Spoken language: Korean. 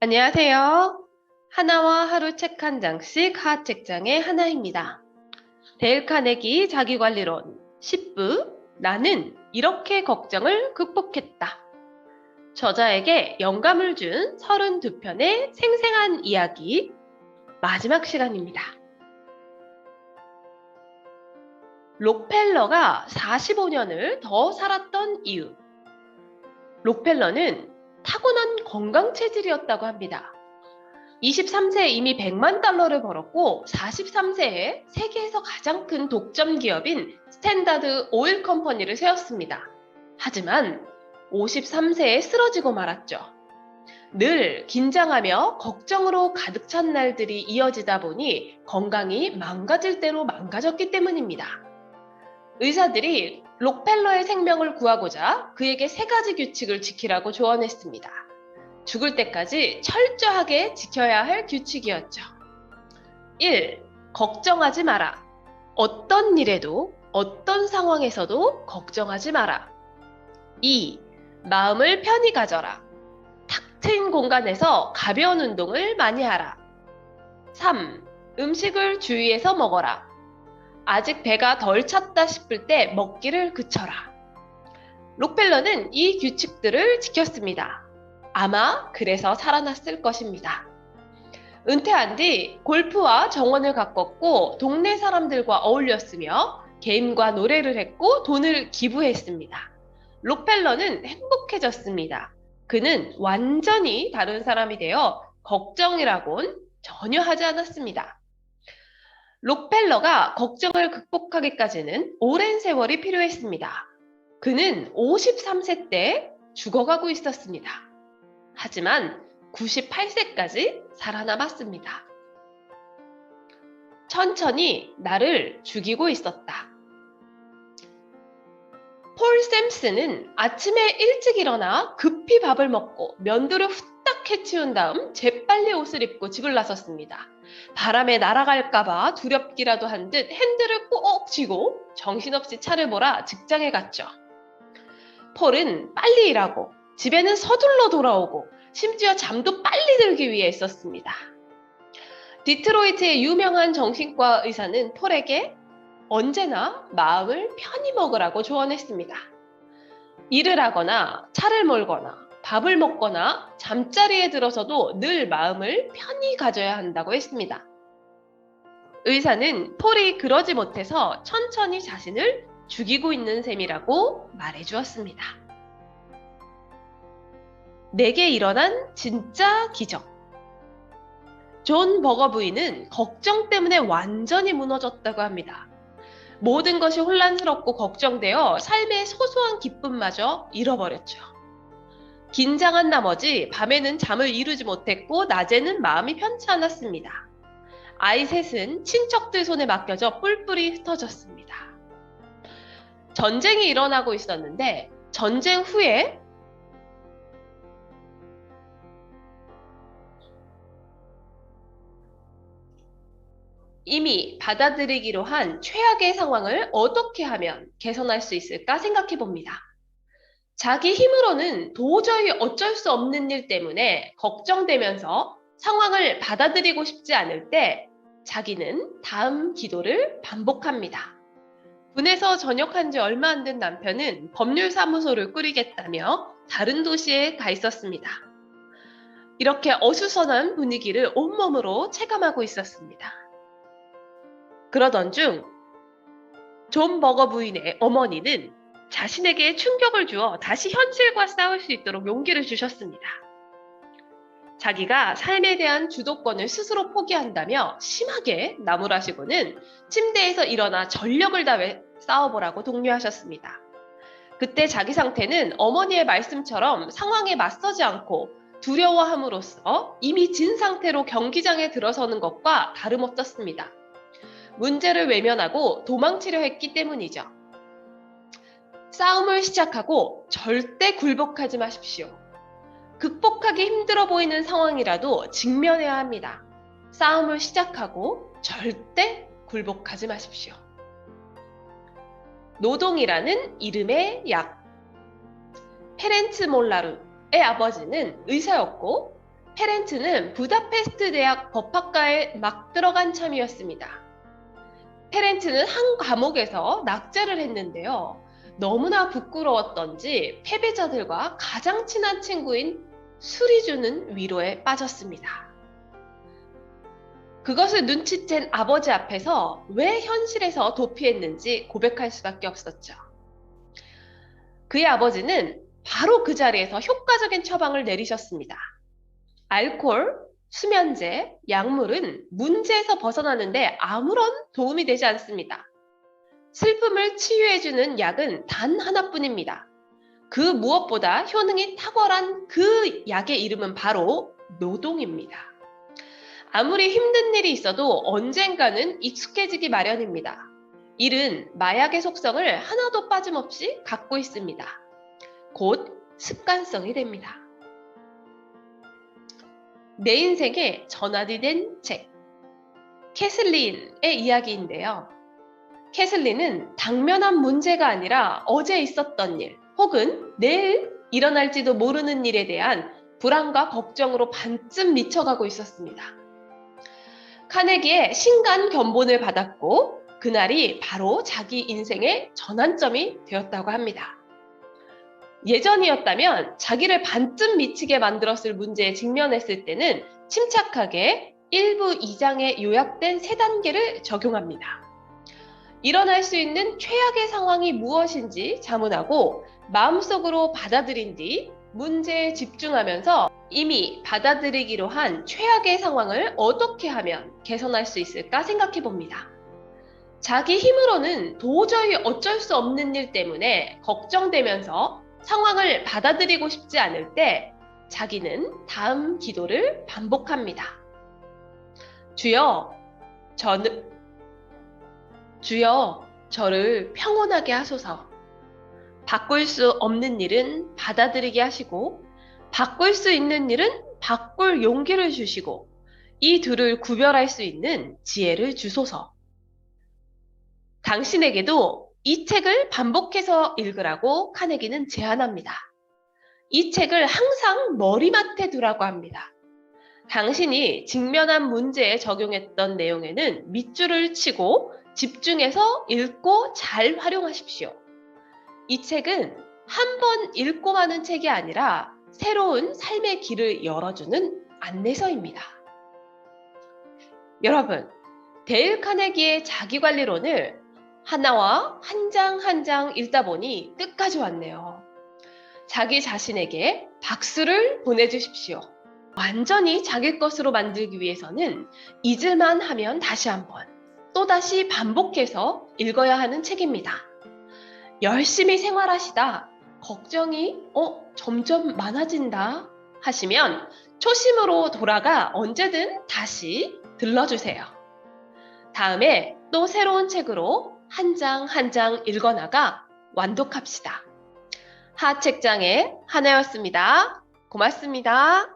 안녕하세요. 하나와 하루 책 한 장씩 하책장의 하나입니다. 데일 카네기 자기관리론 10부 나는 이렇게 걱정을 극복했다. 저자에게 영감을 준 32편의 생생한 이야기 마지막 시간입니다. 록펠러가 45년을 더 살았던 이유. 록펠러는 타고난 건강 체질이었다고 합니다. 23세에 이미 100만 달러를 벌었고 43세에 세계에서 가장 큰 독점 기업인 스탠다드 오일 컴퍼니를 세웠습니다. 하지만 53세에 쓰러지고 말았죠. 늘 긴장하며 걱정으로 가득 찬 날들이 이어지다 보니 건강이 망가질 대로 망가졌기 때문입니다. 의사들이 록펠러의 생명을 구하고자 그에게 3가지 규칙을 지키라고 조언했습니다. 죽을 때까지 철저하게 지켜야 할 규칙이었죠. 1. 걱정하지 마라. 어떤 일에도 어떤 상황에서도 걱정하지 마라. 2. 마음을 편히 가져라. 탁 트인 공간에서 가벼운 운동을 많이 하라. 3. 음식을 주의해서 먹어라. 아직 배가 덜 찼다 싶을 때 먹기를 그쳐라. 록펠러는 이 규칙들을 지켰습니다. 아마 그래서 살아났을 것입니다. 은퇴한 뒤 골프와 정원을 가꿨고 동네 사람들과 어울렸으며 게임과 노래를 했고 돈을 기부했습니다. 록펠러는 행복해졌습니다. 그는 완전히 다른 사람이 되어 걱정이라곤 전혀 하지 않았습니다. 록펠러가 걱정을 극복하기까지는 오랜 세월이 필요했습니다. 그는 53세 때 죽어가고 있었습니다. 하지만 98세까지 살아남았습니다. 천천히 나를 죽이고 있었다. 폴 샘슨은 아침에 일찍 일어나 급히 밥을 먹고 면도를 후딱 해치운 다음 재빨리 옷을 입고 집을 나섰습니다. 바람에 날아갈까봐 두렵기라도 한 듯 핸들을 꼭 쥐고 정신없이 차를 몰아 직장에 갔죠. 폴은 빨리 일하고 집에는 서둘러 돌아오고 심지어 잠도 빨리 들기 위해 애썼습니다. 디트로이트의 유명한 정신과 의사는 폴에게 언제나 마음을 편히 먹으라고 조언했습니다. 일을 하거나 차를 몰거나 밥을 먹거나 잠자리에 들어서도 늘 마음을 편히 가져야 한다고 했습니다. 의사는 폴이 그러지 못해서 천천히 자신을 죽이고 있는 셈이라고 말해주었습니다. 내게 일어난 진짜 기적. 존 버거 부인은 걱정 때문에 완전히 무너졌다고 합니다. 모든 것이 혼란스럽고 걱정되어 삶의 소소한 기쁨마저 잃어버렸죠. 긴장한 나머지 밤에는 잠을 이루지 못했고 낮에는 마음이 편치 않았습니다. 아이 셋은 친척들 손에 맡겨져 뿔뿔이 흩어졌습니다. 전쟁이 일어나고 있었는데 전쟁 후에 이미 받아들이기로 한 최악의 상황을 어떻게 하면 개선할 수 있을까 생각해 봅니다. 자기 힘으로는 도저히 어쩔 수 없는 일 때문에 걱정되면서 상황을 받아들이고 싶지 않을 때 자기는 다음 기도를 반복합니다. 군에서 전역한 지 얼마 안 된 남편은 법률사무소를 꾸리겠다며 다른 도시에 가 있었습니다. 이렇게 어수선한 분위기를 온몸으로 체감하고 있었습니다. 그러던 중 존 버거 부인의 어머니는 자신에게 충격을 주어 다시 현실과 싸울 수 있도록 용기를 주셨습니다. 자기가 삶에 대한 주도권을 스스로 포기한다며 심하게 나무라시고는 침대에서 일어나 전력을 다해 싸워보라고 독려하셨습니다. 그때 자기 상태는 어머니의 말씀처럼 상황에 맞서지 않고 두려워함으로써 이미 진 상태로 경기장에 들어서는 것과 다름없었습니다. 문제를 외면하고 도망치려 했기 때문이죠. 싸움을 시작하고 절대 굴복하지 마십시오. 극복하기 힘들어 보이는 상황이라도 직면해야 합니다. 싸움을 시작하고 절대 굴복하지 마십시오. 노동이라는 이름의 약. 페렌츠 몰라루의 아버지는 의사였고 페렌츠는 부다페스트 대학 법학과에 막 들어간 참이었습니다. 페렌츠는 한 과목에서 낙제를 했는데요. 너무나 부끄러웠던지 패배자들과 가장 친한 친구인 술이 주는 위로에 빠졌습니다. 그것을 눈치챈 아버지 앞에서 왜 현실에서 도피했는지 고백할 수밖에 없었죠. 그의 아버지는 바로 그 자리에서 효과적인 처방을 내리셨습니다. 알코올, 수면제, 약물은 문제에서 벗어나는데 아무런 도움이 되지 않습니다. 슬픔을 치유해주는 약은 단 하나뿐입니다. 그 무엇보다 효능이 탁월한 그 약의 이름은 바로 노동입니다. 아무리 힘든 일이 있어도 언젠가는 익숙해지기 마련입니다. 일은 마약의 속성을 하나도 빠짐없이 갖고 있습니다. 곧 습관성이 됩니다. 내 인생에 전환이 된 책, 캐슬린의 이야기인데요. 캐슬린은 당면한 문제가 아니라 어제 있었던 일 혹은 내일 일어날지도 모르는 일에 대한 불안과 걱정으로 반쯤 미쳐가고 있었습니다. 카네기의 신간 견본을 받았고 그날이 바로 자기 인생의 전환점이 되었다고 합니다. 예전이었다면 자기를 반쯤 미치게 만들었을 문제에 직면했을 때는 침착하게 1부 2장에 요약된 3단계를 적용합니다. 일어날 수 있는 최악의 상황이 무엇인지 자문하고 마음속으로 받아들인 뒤 문제에 집중하면서 이미 받아들이기로 한 최악의 상황을 어떻게 하면 개선할 수 있을까 생각해 봅니다. 자기 힘으로는 도저히 어쩔 수 없는 일 때문에 걱정되면서 상황을 받아들이고 싶지 않을 때 자기는 다음 기도를 반복합니다. 주여, 저를 평온하게 하소서. 바꿀 수 없는 일은 받아들이게 하시고 바꿀 수 있는 일은 바꿀 용기를 주시고 이 둘을 구별할 수 있는 지혜를 주소서. 당신에게도 이 책을 반복해서 읽으라고 카네기는 제안합니다. 이 책을 항상 머리맡에 두라고 합니다. 당신이 직면한 문제에 적용했던 내용에는 밑줄을 치고 집중해서 읽고 잘 활용하십시오. 이 책은 한 번 읽고 마는 책이 아니라 새로운 삶의 길을 열어주는 안내서입니다. 여러분, 데일 카네기의 자기관리론을 하나와 한 장 한 장 읽다 보니 끝까지 왔네요. 자기 자신에게 박수를 보내주십시오. 완전히 자기 것으로 만들기 위해서는 잊을만 하면 다시 한번, 또다시 반복해서 읽어야 하는 책입니다. 열심히 생활하시다 걱정이 점점 많아진다 하시면 초심으로 돌아가 언제든 다시 들러주세요. 다음에 또 새로운 책으로 한 장 한 장 읽어나가 완독합시다. 하책장의 하나였습니다. 고맙습니다.